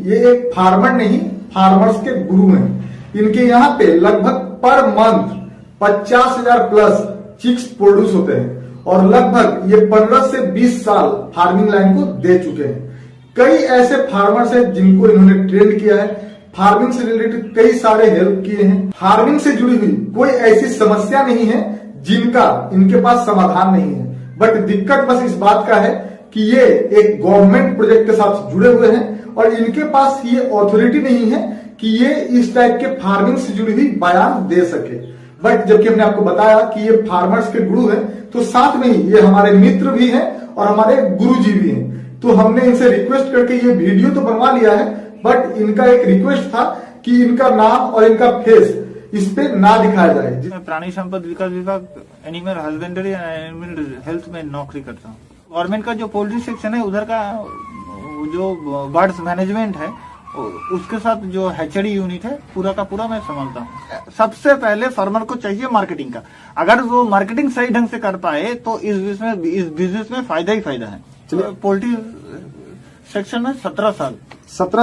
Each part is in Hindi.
ये एक फार्मर नहीं, फार्मर्स के गुरु हैं। इनके यहाँ पे लगभग per month 50,000 plus chicks produce होते हैं और लगभग ये 15 से 20 साल फार्मिंग लाइन को दे चुके हैं। कई ऐसे फार्मर्स हैं जिनको इन्होंने ट्रेन किया है, फार्मिंग से रिलेटेड कई सारे हेल्प किए हैं। फार्मिंग से जुड़ी हुई कोई ऐसी समस्या नहीं है जिनका इनके पास समाधान नहीं है, बट दिक्कत बस इस बात का है कि ये एक गवर्नमेंट प्रोजेक्ट के साथ जुड़े हुए हैं और इनके पास ये अथॉरिटी नहीं है कि ये इस टाइप के फार्मिंग से जुड़ी हुई बयान दे सके। बट जबकि हमने आपको बताया कि ये फार्मर्स के गुरु हैं, तो साथ में ही ये हमारे मित्र भी हैं और हमारे गुरुजी भी हैं। तो हमने इनसे रिक्वेस्ट करके ये वीडियो तो बनवा लिया है, बट इनका एक रिक्वेस्ट था कि इनका नाम और इनका फेस इस पे ना दिखाया जाए। मैं प्राणी संपद विकास विभाग animal husbandry and animal health में नौकरी करता हूँ। गवर्नमेंट का जो पोल्ट्री सेक्शन है उधर का जो बर्ड्स मैनेजमेंट है उसके साथ जो हैचरी यूनिट है पूरा का पूरा मैं संभालता हूँ। सबसे पहले फार्मर को चाहिए मार्केटिंग का। अगर वो मार्केटिंग सही ढंग से कर पाए तो इस बिजनेस में फायदा ही फायदा है। चलिए, पोल्ट्री सेक्शन में 17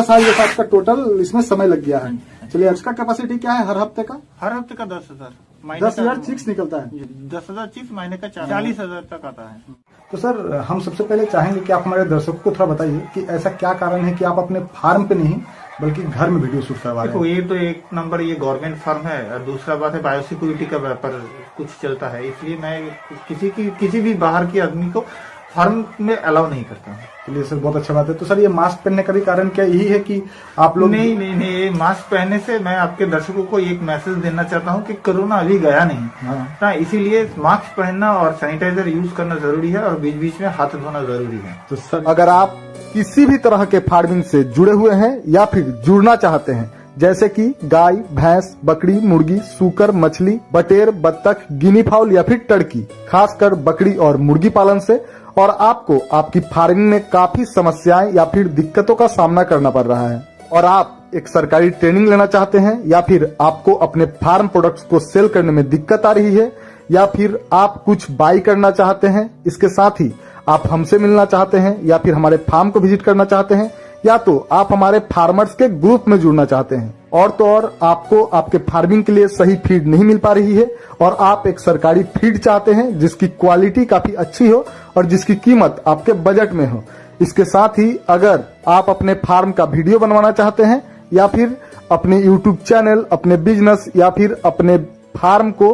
साल ये आपका टोटल इसमें समय लग गया है। चलिए, इसका कैपेसिटी क्या है हर हफ्ते का? हर हफ्ते का 10,000 10,000 चिक्स निकलता है। 10,000 चिक्स महीने का 40,000 तक आता है। तो सर, हम सबसे पहले चाहेंगे कि आप हमारे दर्शकों को थोड़ा बताइए कि ऐसा क्या कारण है कि आप अपने फार्म पे नहीं बल्कि घर में वीडियो शूट करवा रहे हैं। देखो, ये तो एक नंबर ये गवर्नमेंट फार्म है और दूसरा बात है बायोसिक्योरिटी का व्यापार कुछ चलता है, इसलिए मैं किसी भी बाहर के आदमी को फार्म में अलाउ नहीं करता हूँ। चलिए सर, बहुत अच्छा बात है। तो सर, ये मास्क पहनने का भी कारण क्या यही है कि आप लोग? नहीं, ये मास्क पहनने से मैं आपके दर्शकों को एक मैसेज देना चाहता हूँ कि कोरोना अभी गया नहीं। हाँ, इसीलिए मास्क पहनना और सैनिटाइजर यूज करना जरूरी है और बीच बीच में हाथ धोना जरूरी है। तो सर, अगर आप किसी भी तरह के फार्मिंग से जुड़े हुए हैं या फिर जुड़ना चाहते हैं, जैसे कि गाय, भैंस, बकरी, मुर्गी, सूकर, मछली, बटेर, बत्तख, गिनी फाउल या फिर टर्की, खासकर बकरी और मुर्गी पालन से, और आपको आपकी फार्मिंग में काफी समस्याएं या फिर दिक्कतों का सामना करना पड़ रहा है और आप एक सरकारी ट्रेनिंग लेना चाहते हैं, या फिर आपको अपने फार्म प्रोडक्ट्स को सेल करने में दिक्कत आ रही है, या फिर आप कुछ बाई करना चाहते हैं, इसके साथ ही आप हमसे मिलना चाहते हैं, या फिर हमारे फार्म को विजिट करना चाहते हैं, या तो आप हमारे फार्मर्स के ग्रुप में जुड़ना चाहते हैं, और तो और आपको आपके फार्मिंग के लिए सही फीड नहीं मिल पा रही है और आप एक सरकारी फीड चाहते हैं जिसकी क्वालिटी काफी अच्छी हो और जिसकी कीमत आपके बजट में हो। इसके साथ ही अगर आप अपने फार्म का वीडियो बनवाना चाहते हैं या फिर अपने यूट्यूब चैनल, अपने बिजनेस या फिर अपने फार्म को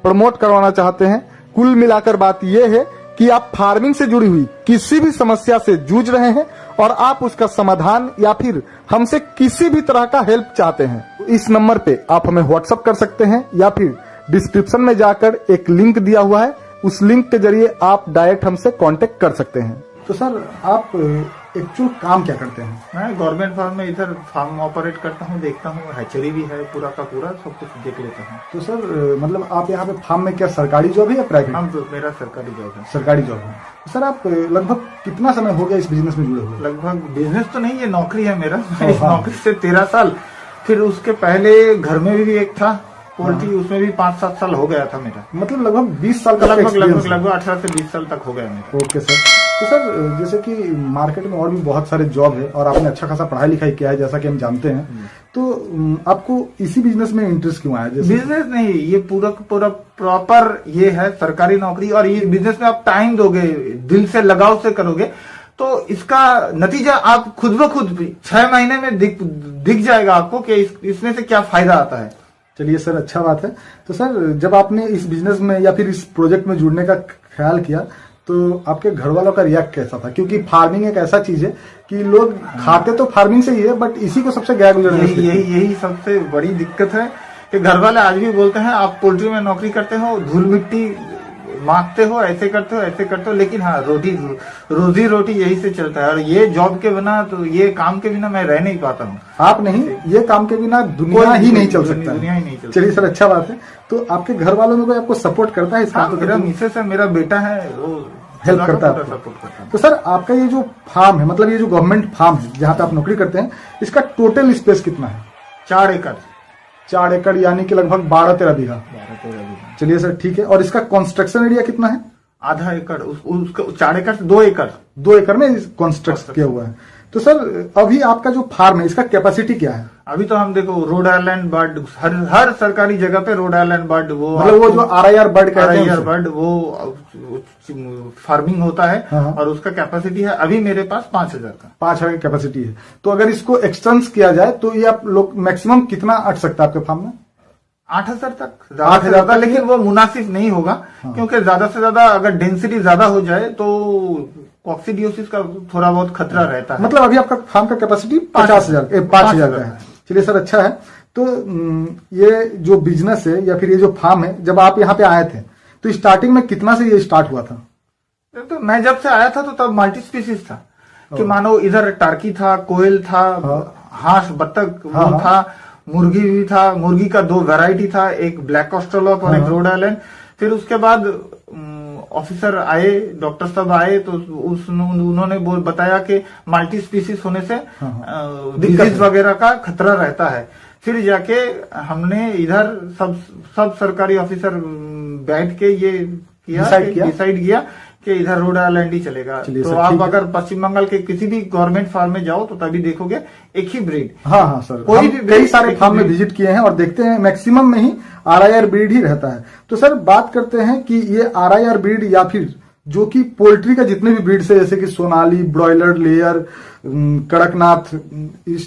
प्रमोट करवाना चाहते हैं, कुल मिलाकर बात यह है कि आप फार्मिंग से जुड़ी हुई किसी भी समस्या से जूझ रहे हैं और आप उसका समाधान या फिर हमसे किसी भी तरह का हेल्प चाहते हैं, तो इस नंबर पे आप हमें व्हाट्सएप कर सकते हैं या फिर डिस्क्रिप्शन में जाकर एक लिंक दिया हुआ है, उस लिंक के जरिए आप डायरेक्ट हमसे कांटेक्ट कर सकते हैं। तो सर, आप एक्चुअल काम क्या करते हैं? मैं गवर्नमेंट फार्म में इधर फार्म ऑपरेट करता हूँ, देखता हूँ, हैचरी भी है, पूरा का पूरा सब कुछ देख लेता हूँ। तो सर, मतलब आप यहाँ पे फार्म में क्या सरकारी जॉब है या प्राइवेट? मेरा सरकारी जॉब है। सरकारी जॉब है। तो सर, आप लगभग कितना समय हो गया इस बिजनेस में जुड़े हुए? लगभग बिजनेस तो नहीं, ये नौकरी है मेरा। इस नौकरी से 13 साल, फिर उसके पहले घर में भी एक था पोल्ट्री, उसमें भी 5-7 साल हो गया था मेरा। मतलब लगभग 20 साल का लगभग 18 से 20 साल तक हो गया मेरा। Okay sir. तो सर, जैसे कि मार्केट में और भी बहुत सारे जॉब है और आपने अच्छा खासा पढ़ाई लिखाई किया है जैसा कि हम जानते हैं, तो आपको इसी बिजनेस में इंटरेस्ट क्यों आया? बिजनेस नहीं, ये पूरा प्रॉपर ये है सरकारी नौकरी, और ये बिजनेस में आप टाइम दोगे, दिल से लगाव से करोगे तो इसका नतीजा आप खुद ब खुद 6 महीने में दिख जाएगा आपको कि इसमें से क्या फायदा आता है। चलिए सर, अच्छा बात है। तो सर, जब आपने इस बिजनेस में या फिर इस प्रोजेक्ट में जुड़ने का ख्याल किया तो आपके घर वालों का रिएक्ट कैसा था? क्योंकि फार्मिंग एक ऐसा चीज है कि लोग खाते तो फार्मिंग से ही है, बट इसी को सबसे गैर गुजर यही सबसे बड़ी दिक्कत है कि घर वाले आज भी बोलते हैं आप पोल्ट्री में नौकरी करते हो, धूल मिट्टी मांगते हो, ऐसे करते हो, लेकिन हाँ, रोजी रोटी यही से चलता है और ये जॉब के बिना, तो ये काम के बिना मैं रह नहीं पाता हूँ। आप नहीं, ये काम के बिना दुनिया ही नहीं चल सकता। दुनिया ही नहीं चल। चलिए सर, अच्छा बात है। तो आपके घर वालों में कोई आपको सपोर्ट करता है इस काम? मेरा मिसेस है, मेरा बेटा है, वो हेल्प करता है, सपोर्ट करता है। तो सर, आपका ये जो फार्म है, मतलब ये जो गवर्नमेंट फार्म है जहाँ पे आप नौकरी करते हैं, इसका टोटल स्पेस कितना है? 4 एकड़। 4 एकड़ यानी कि लगभग 12-13 बीघा। चलिए सर, ठीक है। और इसका कंस्ट्रक्शन एरिया कितना है? आधा एकड़। उसका 4 एकड़ से 2 एकड़। 2 एकड़ में कंस्ट्रक्ट किया हुआ है। तो सर अभी आपका जो फार्म है इसका कैपेसिटी क्या है? अभी तो हम देखो रोड आइलैंड बर्ड हर सरकारी जगह पे रोड आइलैंड बर्ड वो मतलब वो जो RIR बर्ड कहते हैं RIR उसे? बर्ड वो फार्मिंग होता है हाँ। और उसका कैपेसिटी है अभी मेरे पास 5000 का। 5000 की कैपेसिटी है। तो अगर इसको एक्सटेंड किया जाए तो ये आप लोग मैक्सिमम कितना अट सकता है आपके फार्म में? 8000 तक 8000 तक, लेकिन वो मुनासिब नहीं होगा। हाँ। क्योंकि ज्यादा से ज्यादा अगर डेंसिटी ज्यादा हो जाए तो कॉक्सीडियोसिस का थोड़ा बहुत खतरा रहता है। मतलब अभी आपका फार्म का कैपेसिटी 50,000 का है। चलिए सर, अच्छा है। तो ये जो बिजनेस है या फिर ये जो फार्म है, जब आप यहाँ पे आए थे तो स्टार्टिंग में कितना से ये स्टार्ट हुआ था? तो मैं जब से आया था तो तब मल्टी स्पीसीज था कि मानो इधर टार्की था, कोयल था, हांस बत्तख वो था, मुर्गी भी था। मुर्गी का 2 वैरायटी था, एक ब्लैक ऑस्ट्रेलॉप और एक रोड आइलैंड। फिर उसके बाद ऑफिसर आए, डॉक्टर साहब आए तो उन्होंने बताया कि मल्टी स्पीसीज होने से डिजीज वगैरह का खतरा रहता है। फिर जाके हमने इधर सब सरकारी ऑफिसर बैठ के ये डिसाइड किया कि इधर रोड आइलैंड ही चलेगा। तो आप अगर पश्चिम बंगाल के किसी भी गवर्नमेंट फार्म में जाओ तो तभी देखोगे एक ही ब्रीड। हाँ सर, कोई भी कई सारे फार्म में विजिट किए हैं और देखते हैं मैक्सिमम में ही RIR ब्रीड ही रहता है। तो सर बात करते हैं कि ये RIR ब्रीड या फिर जो कि पोल्ट्री का जितने भी ब्रीड्स है, जैसे कि Sonali, broiler, layer, Kadaknath,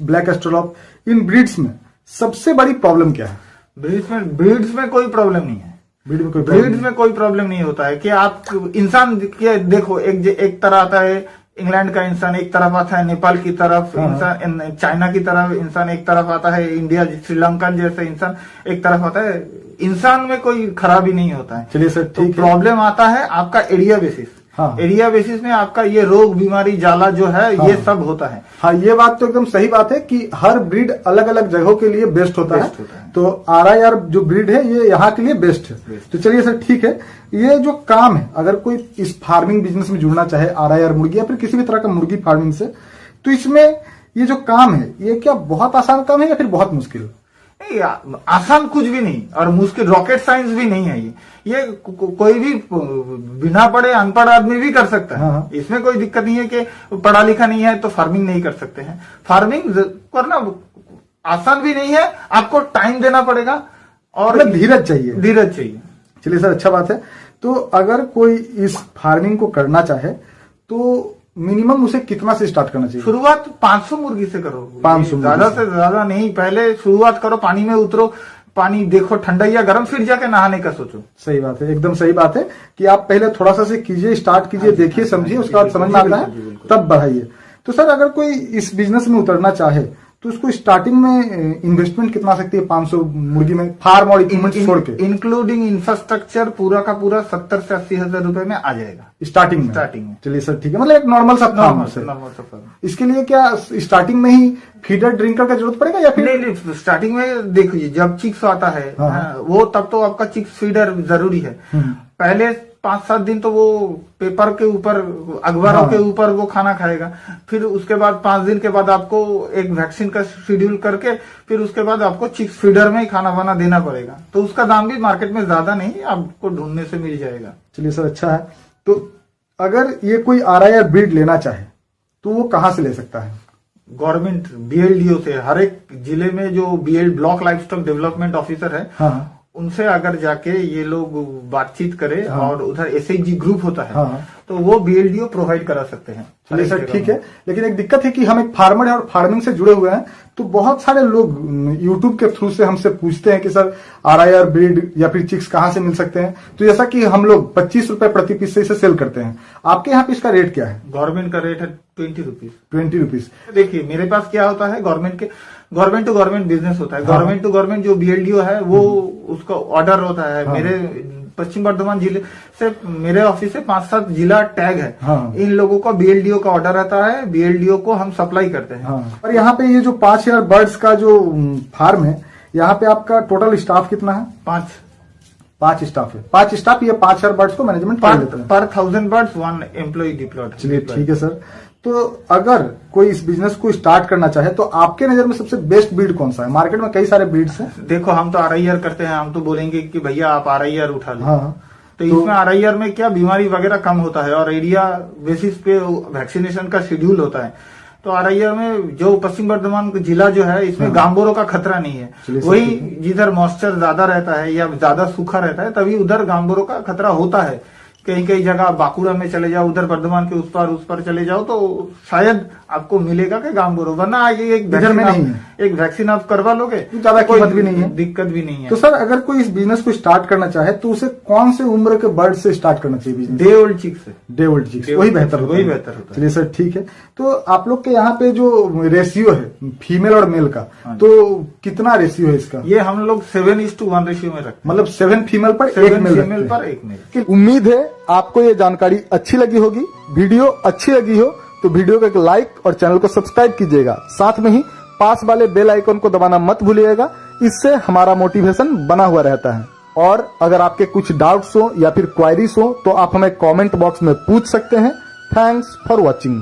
black australorp, इन ब्रीड्स में सबसे बड़ी प्रॉब्लम क्या है? ब्रीड्स में कोई प्रॉब्लम नहीं है। ब्रीड्स में कोई प्रॉब्लम नहीं होता है कि आप इंसान देखो एक तरह आता है इंग्लैंड का इंसान, एक तरफ आता है नेपाल की तरफ इंसान, चाइना की तरफ इंसान एक तरफ आता है, इंडिया श्रीलंका जैसे इंसान एक तरफ आता है। इंसान में कोई खराबी नहीं होता है। चलिए सर, ठीक है। प्रॉब्लम आता है आपका एरिया बेसिस। हाँ। एरिया बेसिस में आपका ये रोग बीमारी जाला जो है ये सब होता है। हाँ, ये बात तो एकदम सही बात है कि हर ब्रीड अलग अलग जगहों के लिए बेस्ट होता है। तो RIR जो ब्रीड है ये यहाँ के लिए बेस्ट है। तो चलिए सर, ठीक है। ये जो काम है, अगर कोई इस फार्मिंग बिजनेस में जुड़ना चाहे, RIR मुर्गी या फिर किसी भी तरह का मुर्गी फार्मिंग से, तो इसमें ये जो काम है ये क्या बहुत आसान काम है या फिर बहुत मुश्किल? नहीं, आसान कुछ भी नहीं और मुश्किल रॉकेट साइंस भी नहीं है। ये कोई भी बिना पढ़े अनपढ़ आदमी भी कर सकता है। हाँ। इसमें कोई दिक्कत नहीं है कि पढ़ा लिखा नहीं है तो फार्मिंग नहीं कर सकते हैं। फार्मिंग करना आसान भी नहीं है, आपको टाइम देना पड़ेगा और धीरज चाहिए। चलिए सर, अच्छा बात है। तो अगर कोई इस फार्मिंग को करना चाहे तो मिनिमम उसे कितना से स्टार्ट करना चाहिए? शुरुआत 500 मुर्गी से करो। 500 ज्यादा से ज्यादा नहीं, पहले शुरुआत करो, पानी में उतरो, पानी देखो ठंडा या गर्म, फिर जाके नहाने का सोचो। सही बात है, एकदम सही बात है कि आप पहले थोड़ा सा से कीजिए, स्टार्ट कीजिए, देखिए, समझिए, उसके बाद समझ में आता है तब बढ़ाइए। तो सर अगर कोई इस बिजनेस में उतरना चाहे तो उसको स्टार्टिंग में इन्वेस्टमेंट कितना सकती है 500 मुर्गी में, फार्म और इक्विपमेंट छोड़ के? इंक्लूडिंग इंफ्रास्ट्रक्चर पूरा का पूरा 70 से 80 हजार रुपए में आ जाएगा स्टार्टिंग में। चलिए सर, ठीक है। मतलब एक नॉर्मल सा फार्म। इसके लिए क्या स्टार्टिंग में ही फीडर ड्रिंकर का जरूरत पड़ेगा या फिर नहीं? स्टार्टिंग में देखिए जब चिक्स आता है वो तब तो आपका चिक्स फीडर जरूरी है। पहले 5-7 दिन तो वो पेपर के ऊपर, अखबारों के ऊपर वो खाना खाएगा। फिर उसके बाद 5 दिन के बाद आपको एक वैक्सीन का शेड्यूल करके फिर उसके बाद आपको चिक्स फीडर में ही खाना वाना देना पड़ेगा। तो उसका दाम भी मार्केट में ज्यादा नहीं, आपको ढूंढने से मिल जाएगा। चलिए सर, अच्छा है। तो अगर ये कोई RIR ब्रीड लेना चाहे तो वो कहाँ से ले सकता है? गवर्नमेंट BLDO से, हर एक जिले में जो block life stock development officer है, हाँ। उनसे अगर जाके ये लोग बातचीत करें, हाँ। और उधर SHG ग्रुप होता है, हाँ। तो वो BLDO प्रोवाइड करा सकते हैं। चलिए सर, ठीक है। लेकिन एक दिक्कत है कि हम एक फार्मर है और फार्मिंग से जुड़े हुए हैं, तो बहुत सारे लोग यूट्यूब के थ्रू से हमसे पूछते हैं कि सर RIR ब्रीड या फिर चिक्स कहाँ से मिल सकते हैं। तो जैसा कि हम लोग 25 रुपए प्रति पीस से इसे सेल करते हैं, आपके यहाँ पे इसका रेट क्या है? गवर्नमेंट का रेट है 20 रुपीज। 20 रुपीज। देखिए मेरे पास क्या होता है, गवर्नमेंट टू गवर्नमेंट बिजनेस होता है। गवर्नमेंट टू गवर्नमेंट जो BLDO है वो उसका ऑर्डर होता है। मेरे पश्चिम बर्धमान जिले से, मेरे ऑफिस से 5-7 जिला टैग है। हाँ। इन लोगों का BLDO का ऑर्डर आता है, BLDO को हम सप्लाई करते हैं। हाँ। और यहाँ पे ये जो 5000 बर्ड्स का जो फार्म है, यहाँ पे आपका टोटल स्टाफ कितना है? 5 स्टाफ है। 5 स्टाफ, ये 5000 बर्ड्स को मैनेजमेंट कर लेते हैं। पर 1000 बर्ड्स 1 एम्प्लॉय डिप्लॉयड। चलिए ठीक है सर। तो अगर कोई इस बिजनेस को स्टार्ट करना चाहे तो आपके नजर में सबसे बेस्ट ब्रीड कौन सा है? मार्केट में कई सारे ब्रीड्स हैं। देखो हम तो RIR करते हैं, हम तो बोलेंगे कि भैया आप RIR उठा लो। हाँ। तो इसमें RIR में क्या बीमारी वगैरह कम होता है और एरिया बेसिस पे वैक्सीनेशन का शेड्यूल होता है। तो आरैया में जो पश्चिम बर्धमान जिला जो है इसमें गांबोरो का खतरा नहीं है। चलिए, वही ठीक है। जिधर मॉइस्चर ज्यादा रहता है या ज्यादा सूखा रहता है तभी उधर गांबोरो का खतरा होता है। कहीं कहीं जगह बांकुड़ा में चले जाओ, उधर बर्धमान के उस पार चले जाओ तो शायद आपको मिलेगा कि गांबोरो, वरना ये एक इधर में वैक्सीन नहीं आप- एक वैक्सीन आप करवा लोगे, ज्यादा कोई कीमत भी नहीं है। दिक्कत भी नहीं है। तो सर अगर कोई इस बिजनेस को स्टार्ट करना चाहे तो उसे कौन से उम्र के बर्ड से स्टार्ट करना चाहिए बिजनेस? डे ओल्ड चिक से। डे ओल्ड चिक्स, Day वही old बेहतर chicks, होता वही है। बेहतर होता है। चलिए सर ठीक है। तो आप लोग के यहाँ पे जो रेशियो है फीमेल और मेल का, हाँ जी। तो कितना रेशियो है इसका? ये हम लोग 7:1 रेशियो में रखते हैं। मतलब 7 फीमेल पर 1 7 मेल फीमेल रखते पर हैं। 1 मेल। उम्मीद है आपको ये जानकारी अच्छी लगी होगी। वीडियो अच्छी लगी हो तो वीडियो को एक लाइक और चैनल को सब्सक्राइब कीजिएगा। साथ में ही पास वाले बेल आइकन को दबाना मत भूलिएगा, इससे हमारा मोटिवेशन बना हुआ रहता है। और अगर आपके कुछ डाउट्स हो या फिर क्वायरीज हो तो आप हमें कमेंट बॉक्स में पूछ सकते हैं। Thanks for watching.